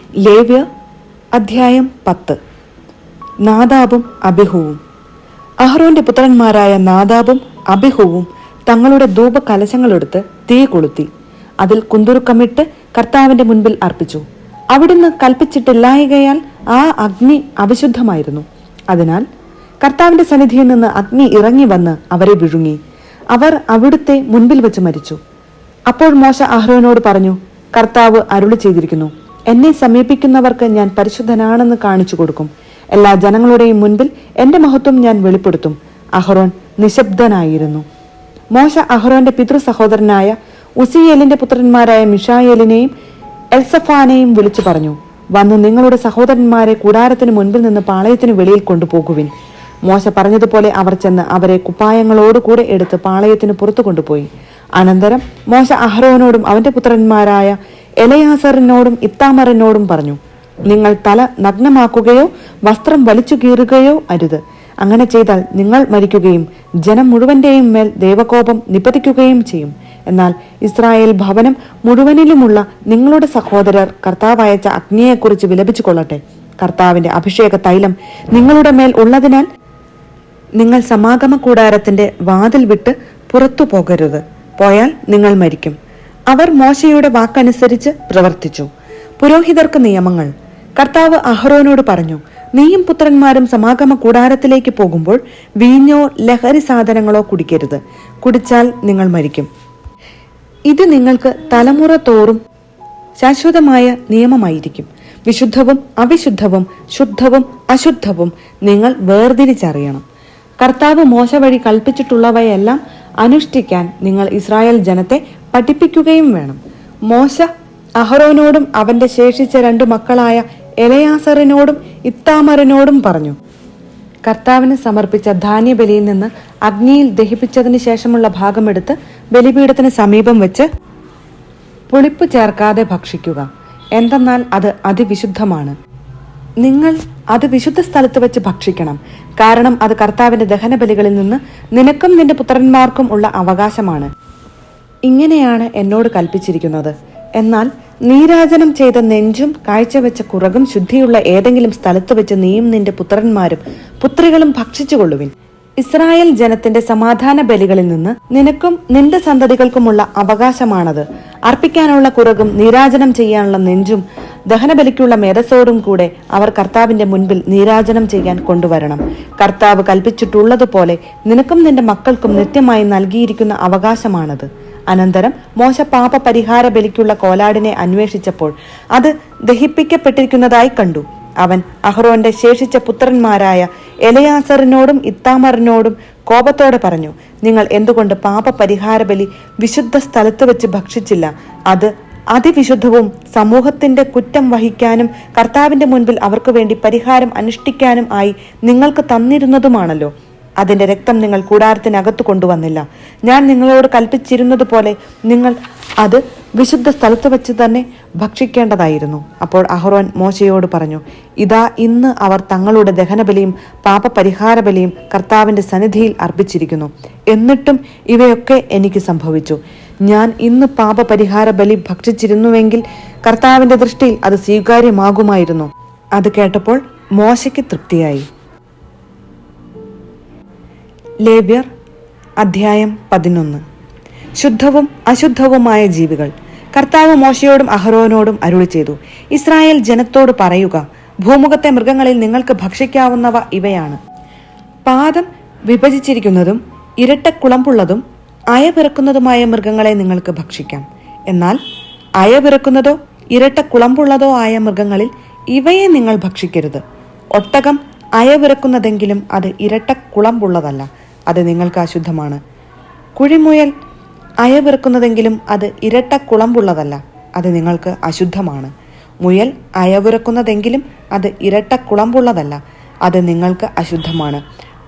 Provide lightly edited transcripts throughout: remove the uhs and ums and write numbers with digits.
ലേവ്യർ അധ്യായം 10. നാദാബും അബിഹുവും. അഹ്റോന്റെ പുത്രന്മാരായ നാദാബും അബിഹുവും തങ്ങളുടെ ധൂപകലശങ്ങളെടുത്ത് തീ കൊളുത്തി അതിൽ കുന്തുരുക്കമിട്ട് കർത്താവിന്റെ മുൻപിൽ അർപ്പിച്ചു. അവിടുന്ന് കൽപ്പിച്ചിട്ടില്ലായകയാൽ ആ അഗ്നി അവിശുദ്ധമായിരുന്നു. അതിനാൽ കർത്താവിന്റെ സന്നിധിയിൽ നിന്ന് അഗ്നി ഇറങ്ങി വന്ന് അവരെ വിഴുങ്ങി. അവർ അവിടുത്തെ മുൻപിൽ വെച്ച് മരിച്ചു. അപ്പോൾ മോശ അഹ്റോനോട് പറഞ്ഞു, കർത്താവ് അരുളി ചെയ്തിരിക്കുന്നു, എന്നെ സമീപിക്കുന്നവർക്ക് ഞാൻ പരിശുദ്ധനാണെന്ന് കാണിച്ചു കൊടുക്കും. എല്ലാ ജനങ്ങളുടെയും മുൻപിൽ എന്റെ മഹത്വം ഞാൻ വെളിപ്പെടുത്തും. അഹ്റോൻ നിശബ്ദനായിരുന്നു. മോശ അഹ്റോന്റെ പിതൃ സഹോദരനായ ഉസിയേലിന്റെ പുത്രന്മാരായ മിഷായേലിനെയും എൽസഫാനെയും വിളിച്ചു പറഞ്ഞു, വന്ന് നിങ്ങളുടെ സഹോദരന്മാരെ കൂടാരത്തിന് മുൻപിൽ നിന്ന് പാളയത്തിന് വെളിയിൽ കൊണ്ടുപോകുവിൻ. മോശ പറഞ്ഞതുപോലെ അവർ ചെന്ന് അവരെ കുപ്പായങ്ങളോടുകൂടെ എടുത്ത് പാളയത്തിന് പുറത്തു കൊണ്ടുപോയി. അനന്തരം മോശ അഹ്റോനോടും അവന്റെ പുത്രന്മാരായ എലയാസറിനോടും ഇത്താമറിനോടും പറഞ്ഞു, നിങ്ങൾ തല നഗ്നമാക്കുകയോ വസ്ത്രം വലിച്ചു കീറുകയോ അരുത്. അങ്ങനെ ചെയ്താൽ നിങ്ങൾ മരിക്കുകയും ജനം മുഴുവന്റെയും മേൽ ദൈവകോപം നിപതിക്കുകയും ചെയ്യും. എന്നാൽ ഇസ്രായേൽ ഭവനം മുഴുവനിലുമുള്ള നിങ്ങളുടെ സഹോദരർ കർത്താവയച്ച അഗ്നിയെക്കുറിച്ച് വിലപിച്ചു കൊള്ളട്ടെ. കർത്താവിന്റെ അഭിഷേക തൈലം നിങ്ങളുടെ മേൽ ഉള്ളതിനാൽ നിങ്ങൾ സമാഗമ കൂടാരത്തിന്റെ വാതിൽ വിട്ട് പുറത്തു പോകരുത്. പോയാൽ നിങ്ങൾ മരിക്കും. അവർ മോശയുടെ വാക്കനുസരിച്ച് പ്രവർത്തിച്ചു. പുരോഹിതർക്ക് നിയമങ്ങൾ. കർത്താവ് അഹ്റോനോട് പറഞ്ഞു, നീയും പുത്രന്മാരും സമാഗമ കൂടാരത്തിലേക്ക് പോകുമ്പോൾ വീഞ്ഞോ ലഹരി സാധനങ്ങളോ കുടിക്കരുത്. കുടിച്ചാൽ നിങ്ങൾ മരിക്കും. ഇത് നിങ്ങൾക്ക് തലമുറ തോറും ശാശ്വതമായ നിയമമായിരിക്കും. വിശുദ്ധവും അവിശുദ്ധവും ശുദ്ധവും അശുദ്ധവും നിങ്ങൾ വേർതിരിച്ചറിയണം. കർത്താവ് മോശ വഴി കൽപ്പിച്ചിട്ടുള്ളവയെല്ലാം അനുഷ്ഠിക്കാൻ നിങ്ങൾ ഇസ്രായേൽ ജനത്തെ പഠിപ്പിക്കുകയും വേണം. മോശ അഹ്റോനോടും അവന്റെ ശേഷിച്ച 2 മക്കളായ എലയാസറിനോടും ഇത്താമറിനോടും പറഞ്ഞു, കർത്താവിന് സമർപ്പിച്ച ധാന്യബലിയിൽ നിന്ന് അഗ്നിയിൽ ദഹിപ്പിച്ചതിന് ശേഷമുള്ള ഭാഗമെടുത്ത് ബലിപീഠത്തിന് സമീപം വെച്ച് പുളിപ്പ് ചേർക്കാതെ ഭക്ഷിക്കുക. എന്തെന്നാൽ അത് അതിവിശുദ്ധമാണ്. നിങ്ങൾ അത് വിശുദ്ധ സ്ഥലത്ത് വെച്ച് ഭക്ഷിക്കണം. കാരണം അത് കർത്താവിന്റെ ദഹനബലികളിൽ നിന്ന് നിനക്കും നിന്റെ പുത്രന്മാർക്കും ഉള്ള അവകാശമാണ്. ഇങ്ങനെയാണ് എന്നോട് കൽപ്പിച്ചിരിക്കുന്നത്. എന്നാൽ നീരാജനം ചെയ്ത നെഞ്ചും കാഴ്ചവെച്ച കുറകും ശുദ്ധിയുള്ള ഏതെങ്കിലും സ്ഥലത്ത് വെച്ച് നീയും നിന്റെ പുത്രന്മാരും പുത്രികളും ഭക്ഷിച്ചുകൊള്ളുവിൻ. ഇസ്രായേൽ ജനത്തിന്റെ സമാധാന ബലികളിൽ നിന്ന് നിനക്കും നിന്റെ സന്തതികൾക്കുമുള്ള അവകാശമാണത്. അർപ്പിക്കാനുള്ള കുറകും നീരാജനം ചെയ്യാനുള്ള നെഞ്ചും ദഹനബലിക്കുള്ള മേധസ്സോടും കൂടെ അവർ കർത്താവിന്റെ മുൻപിൽ നീരാജനം ചെയ്യാൻ കൊണ്ടുവരണം. കർത്താവ് കൽപ്പിച്ചിട്ടുള്ളതുപോലെ നിനക്കും നിന്റെ മക്കൾക്കും നിത്യമായി നൽകിയിരിക്കുന്ന അവകാശമാണത്. അനന്തരം മോശ പാപ പരിഹാര ബലിക്കുള്ള കോലാടിനെ അന്വേഷിച്ചപ്പോൾ അത് ദഹിപ്പിക്കപ്പെട്ടിരിക്കുന്നതായി കണ്ടു. അവൻ അഹ്റോന്റെ ശേഷിച്ച പുത്രന്മാരായ എലയാസറിനോടും ഇത്താമറിനോടും കോപത്തോടെ പറഞ്ഞു, നിങ്ങൾ എന്തുകൊണ്ട് പാപ പരിഹാര ബലി വിശുദ്ധ സ്ഥലത്ത് വെച്ച് ഭക്ഷിച്ചില്ല? അത് അതിവിശുദ്ധവും സമൂഹത്തിന്റെ കുറ്റം വഹിക്കാനും കർത്താവിന്റെ മുൻപിൽ അവർക്ക് വേണ്ടി പരിഹാരം അനുഷ്ഠിക്കാനും ആയി നിങ്ങൾക്ക് തന്നിരുന്നതുമാണല്ലോ. അതിന്റെ രക്തം നിങ്ങൾ കൂടാരത്തിനകത്തു കൊണ്ടുവന്നില്ല. ഞാൻ നിങ്ങളോട് കൽപ്പിച്ചിരുന്നതുപോലെ നിങ്ങൾ അത് വിശുദ്ധ സ്ഥലത്ത് വെച്ച് തന്നെ ഭക്ഷിക്കേണ്ടതായിരുന്നു. അപ്പോൾ അഹ്റോൻ മോശയോട് പറഞ്ഞു, ഇതാ ഇന്ന് അവർ തങ്ങളുടെ ദഹനബലിയും പാപപരിഹാര ബലിയും കർത്താവിന്റെ സന്നിധിയിൽ അർപ്പിച്ചിരിക്കുന്നു. എന്നിട്ടും ഇവയൊക്കെ എനിക്ക് സംഭവിച്ചു. ഞാൻ ഇന്ന് പാപപരിഹാര ബലി ഭക്ഷിച്ചിരുന്നുവെങ്കിൽ കർത്താവിന്റെ ദൃഷ്ടിയിൽ അത് സ്വീകാര്യമാകുമായിരുന്നു. അത് കേട്ടപ്പോൾ മോശയ്ക്ക് തൃപ്തിയായി. ലേവ്യർ അധ്യായം 11. ശുദ്ധവും അശുദ്ധവുമായ ജീവികൾ. കർത്താവ് മോശയോടും അഹ്റോനോടും അരുളി ചെയ്തു, ഇസ്രായേൽ ജനത്തോട് പറയുക, ഭൂമുഖത്തെ മൃഗങ്ങളിൽ നിങ്ങൾക്ക് ഭക്ഷിക്കാവുന്നവ ഇവയാണ്. പാദം വിഭജിച്ചിരിക്കുന്നതും ഇരട്ടക്കുളമ്പുള്ളതും അയവിറക്കുന്നതുമായ മൃഗങ്ങളെ നിങ്ങൾക്ക് ഭക്ഷിക്കാം. എന്നാൽ അയവിറക്കുന്നതോ ഇരട്ടക്കുളമ്പുള്ളതോ ആയ മൃഗങ്ങളിൽ ഇവയെ നിങ്ങൾ ഭക്ഷിക്കരുത്. ഒട്ടകം അയവിറക്കുന്നതെങ്കിലും അത് ഇരട്ടക്കുളമ്പുള്ളതല്ല, അത് നിങ്ങൾക്ക് അശുദ്ധമാണ്. കുഴിമുയൽ അയവിറക്കുന്നതെങ്കിലും അത് ഇരട്ടക്കുളമ്പുള്ളതല്ല, അത് നിങ്ങൾക്ക് അശുദ്ധമാണ്. മുയൽ അയവിറക്കുന്നതെങ്കിലും അത് ഇരട്ടക്കുളമ്പുള്ളതല്ല, അത് നിങ്ങൾക്ക് അശുദ്ധമാണ്.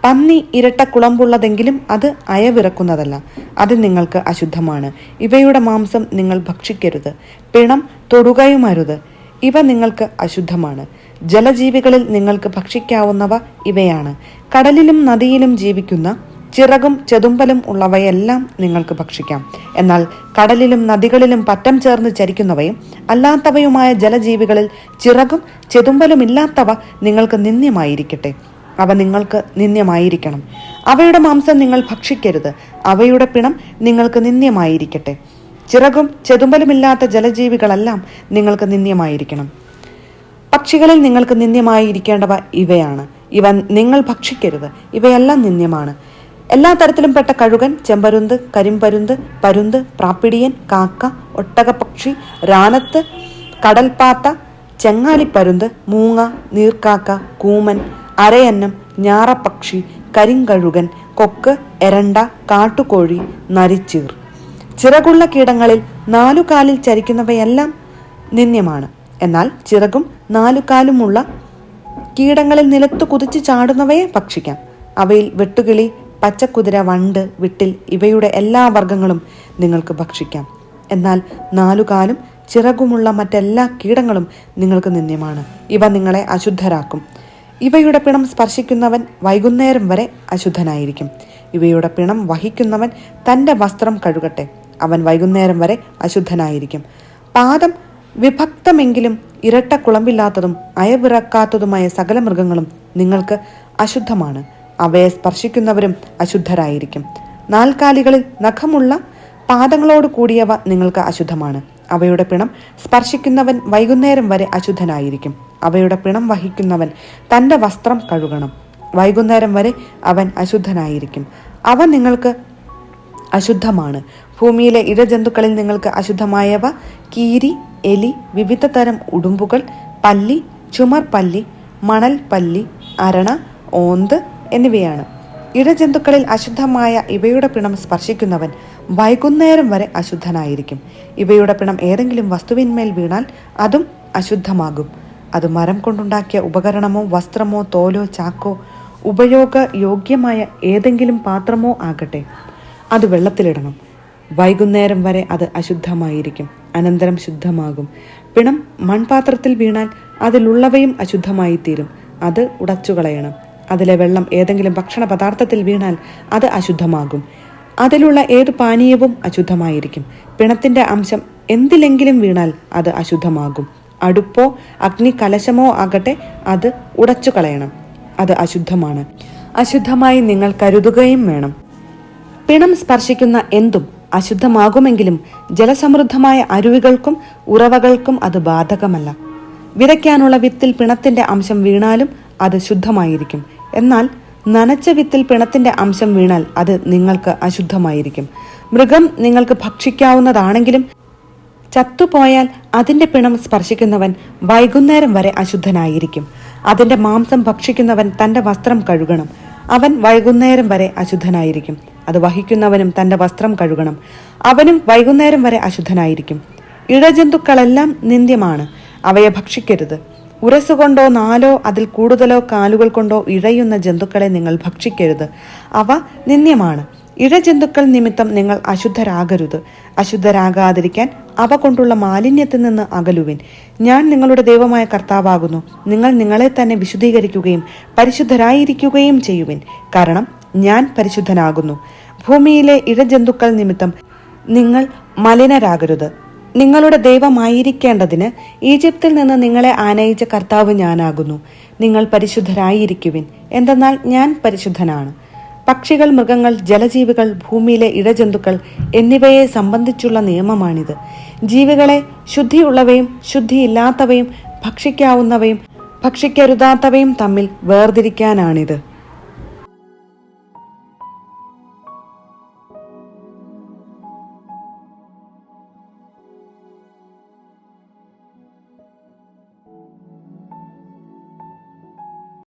പന്നി ഇരട്ടക്കുളമ്പുള്ളതെങ്കിലും അത് അയവിറക്കുന്നതല്ല, അത് നിങ്ങൾക്ക് അശുദ്ധമാണ്. ഇവയുടെ മാംസം നിങ്ങൾ ഭക്ഷിക്കരുത്. പിണം തൊടുകയുമരുത്, ഇവ നിങ്ങൾക്ക് അശുദ്ധമാണ്. ജലജീവികളിൽ നിങ്ങൾക്ക് ഭക്ഷിക്കാവുന്നവ ഇവയാണ്. കടലിലും നദിയിലും ജീവിക്കുന്ന ചിറകും ചെതുമ്പലും ഉള്ളവയെല്ലാം നിങ്ങൾക്ക് ഭക്ഷിക്കാം. എന്നാൽ കടലിലും നദികളിലും പറ്റം ചേർന്ന് ചരിക്കുന്നവയും അല്ലാത്തവയുമായ ജലജീവികളിൽ ചിറകും ചെതുമ്പലും ഇല്ലാത്തവ നിങ്ങൾക്ക് നിന്ദ്യമായിരിക്കട്ടെ. അവ നിങ്ങൾക്ക് നിന്ദ്യമായിരിക്കണം. അവയുടെ മാംസം നിങ്ങൾ ഭക്ഷിക്കരുത്. അവയുടെ പിണം നിങ്ങൾക്ക് നിന്ദ്യമായിരിക്കട്ടെ. ചിറകും ചെതുമ്പലുമില്ലാത്ത ജലജീവികളെല്ലാം നിങ്ങൾക്ക് നിന്ദ്യമായിരിക്കണം. പക്ഷികളിൽ നിങ്ങൾക്ക് നിന്ദ്യമായിരിക്കേണ്ടവ ഇവയാണ്. ഇവ നിങ്ങൾ ഭക്ഷിക്കരുത്. ഇവയെല്ലാം നിന്ദ്യമാണ്. എല്ലാ തരത്തിലും പെട്ട കഴുകൻ, ചെമ്പരുന്ത്, കരിമ്പരുന്ത്, പരുന്ത്, പ്രാപ്പിടിയൻ, കാക്ക, ഒട്ടകപ്പക്ഷി, രാനത്ത്, കടൽപ്പാത്ത, ചെങ്ങാലിപ്പരുന്ത്, മൂങ്ങ, നീർക്കാക്ക, കൂമൻ, അരയന്നം, ഞാറപ്പക്ഷി, കരിങ്കഴുകൻ, കൊക്ക്, എരണ്ട, കാട്ടുകോഴി, നരിച്ചീർ. ചിറകുള്ള കീടങ്ങളിൽ 4 കാലിൽ ചരിക്കുന്നവയെല്ലാം നിന്ദ്യമാണ്. എന്നാൽ ചിറകും 4 കാലുമുള്ള കീടങ്ങളിൽ നിലത്തു കുതിച്ചു ചാടുന്നവയെ ഭക്ഷിക്കാം. അവയിൽ വെട്ടുകിളി, പച്ചക്കുതിര, വണ്ട്, വിട്ടിൽ ഇവയുടെ എല്ലാ വർഗങ്ങളും നിങ്ങൾക്ക് ഭക്ഷിക്കാം. എന്നാൽ 4 കാലും ചിറകുമുള്ള മറ്റെല്ലാ കീടങ്ങളും നിങ്ങൾക്ക് നിന്ദ്യമാണ്. ഇവ നിങ്ങളെ അശുദ്ധരാക്കും. ഇവയുടെ പിണം സ്പർശിക്കുന്നവൻ വൈകുന്നേരം വരെ അശുദ്ധനായിരിക്കും. ഇവയുടെ പിണം വഹിക്കുന്നവൻ തൻ്റെ വസ്ത്രം കഴുകട്ടെ. അവൻ വൈകുന്നേരം വരെ അശുദ്ധനായിരിക്കും. പാദം വിഭക്തമെങ്കിലും ഇരട്ട കുളമ്പില്ലാത്തതും അയവിറക്കാത്തതുമായ സകല മൃഗങ്ങളും നിങ്ങൾക്ക് അശുദ്ധമാണ്. അവയെ സ്പർശിക്കുന്നവരും അശുദ്ധരായിരിക്കും. 4 കാലികളിൽ നഖമുള്ള പാദങ്ങളോട് കൂടിയവ നിങ്ങൾക്ക് അശുദ്ധമാണ്. അവയുടെ പിണം സ്പർശിക്കുന്നവൻ വൈകുന്നേരം വരെ അശുദ്ധനായിരിക്കും. അവയുടെ പിണം വഹിക്കുന്നവൻ തൻ്റെ വസ്ത്രം കഴുകണം. വൈകുന്നേരം വരെ അവൻ അശുദ്ധനായിരിക്കും. അവ നിങ്ങൾക്ക് അശുദ്ധമാണ്. ഭൂമിയിലെ ഇഴജന്തുക്കളിൽ നിങ്ങൾക്ക് അശുദ്ധമായവ കീരി, എലി, വിവിധ തരം ഉടുമ്പുകൾ, പല്ലി, ചുമർ പല്ലി, മണൽ പല്ലി, അരണ, ഓന്ത് എന്നിവയാണ്. ഇഴജന്തുക്കളിൽ അശുദ്ധമായ ഇവയുടെ പിണം സ്പർശിക്കുന്നവൻ വൈകുന്നേരം വരെ അശുദ്ധനായിരിക്കും. ഇവയുടെ പിണം ഏതെങ്കിലും വസ്തുവിന്മേൽ വീണാൽ അതും അശുദ്ധമാകും. അത് മരം കൊണ്ടുണ്ടാക്കിയ ഉപകരണമോ വസ്ത്രമോ തോലോ ചാക്കോ ഉപയോഗയോഗ്യമായ ഏതെങ്കിലും പാത്രമോ ആകട്ടെ, അത് വെള്ളത്തിലിടണം. വൈകുന്നേരം വരെ അത് അശുദ്ധമായിരിക്കും. അനന്തരം ശുദ്ധമാകും. പിണം മൺപാത്രത്തിൽ വീണാൽ അതിലുള്ളവയും അശുദ്ധമായി തീരും. അത് ഉടച്ചുകളയണം. അതിലെ വെള്ളം ഏതെങ്കിലും ഭക്ഷണ പദാർത്ഥത്തിൽ വീണാൽ അത് അശുദ്ധമാകും. അതിലുള്ള ഏതു പാനീയവും അശുദ്ധമായിരിക്കും. പിണത്തിന്റെ അംശം എന്തിലെങ്കിലും വീണാൽ അത് അശുദ്ധമാകും. അടുപ്പോ അഗ്നി കലശമോ ആകട്ടെ, അത് ഉടച്ചു കളയണം. അത് അശുദ്ധമാണ്. അശുദ്ധമായി നിങ്ങൾ കരുതുകയും വേണം. പിണം സ്പർശിക്കുന്ന എന്തും അശുദ്ധമാകുമെങ്കിലും ജലസമൃദ്ധമായ അരുവികൾക്കും ഉറവകൾക്കും അത് ബാധകമല്ല. വിതയ്ക്കാനുള്ള വിത്തിൽ പിണത്തിന്റെ അംശം വീണാലും അത് ശുദ്ധമായിരിക്കും. എന്നാൽ നനച്ച വിത്തിൽ പിണത്തിന്റെ അംശം വീണാൽ അത് നിങ്ങൾക്ക് അശുദ്ധമായിരിക്കും. മൃഗം നിങ്ങൾക്ക് ഭക്ഷിക്കാവുന്നതാണെങ്കിലും ചത്തുപോയാൽ അതിന്റെ പിണം സ്പർശിക്കുന്നവൻ വൈകുന്നേരം വരെ അശുദ്ധനായിരിക്കും. അതിന്റെ മാംസം ഭക്ഷിക്കുന്നവൻ തന്റെ വസ്ത്രം കഴുകണം. അവൻ വൈകുന്നേരം വരെ അശുദ്ധനായിരിക്കും. അത് വഹിക്കുന്നവനും തന്റെ വസ്ത്രം കഴുകണം. അവനും വൈകുന്നേരം വരെ അശുദ്ധനായിരിക്കും. ഇഴജന്തുക്കളെല്ലാം നിന്ദ്യമാണ്. അവയെ ഭക്ഷിക്കരുത്. ഉരസുകൊണ്ടോ 4 അതിൽ കൂടുതലോ കാലുകൾ കൊണ്ടോ ഇഴയുന്ന ജന്തുക്കളെ നിങ്ങൾ ഭക്ഷിക്കരുത്. അവ നിന്ദ്യമാണ്. ഇഴജന്തുക്കൾ നിമിത്തം നിങ്ങൾ അശുദ്ധരാകരുത്. അശുദ്ധരാകാതിരിക്കാൻ അവ കൊണ്ടുള്ള മാലിന്യത്തിൽ നിന്ന് അകലുവിൻ. ഞാൻ നിങ്ങളുടെ ദൈവമായ കർത്താവാകുന്നു. നിങ്ങൾ നിങ്ങളെ തന്നെ വിശുദ്ധീകരിക്കുകയും പരിശുദ്ധരായിരിക്കുകയും ചെയ്യുവിൻ. കാരണം ഞാൻ പരിശുദ്ധനാകുന്നു. ഭൂമിയിലെ ഇഴജന്തുക്കൾ നിമിത്തം നിങ്ങൾ മലിനരാകരുത്. നിങ്ങളുടെ ദൈവമായിരിക്കേണ്ടതിന് ഈജിപ്തിൽ നിന്ന് നിങ്ങളെ ആനയിച്ച കർത്താവ് ഞാനാകുന്നു. നിങ്ങൾ പരിശുദ്ധരായിരിക്കുവിൻ, എന്തെന്നാൽ ഞാൻ പരിശുദ്ധനാണ്. പക്ഷികൾ, മൃഗങ്ങൾ, ജലജീവികൾ, ഭൂമിയിലെ ഇഴജന്തുക്കൾ എന്നിവയെ സംബന്ധിച്ചുള്ള നിയമമാണിത്. ജീവികളെ ശുദ്ധിയുള്ളവയും ശുദ്ധിയില്ലാത്തവയും ഭക്ഷിക്കാവുന്നവയും ഭക്ഷിക്കരുതാത്തവയും തമ്മിൽ വേർതിരിക്കാനാണിത്.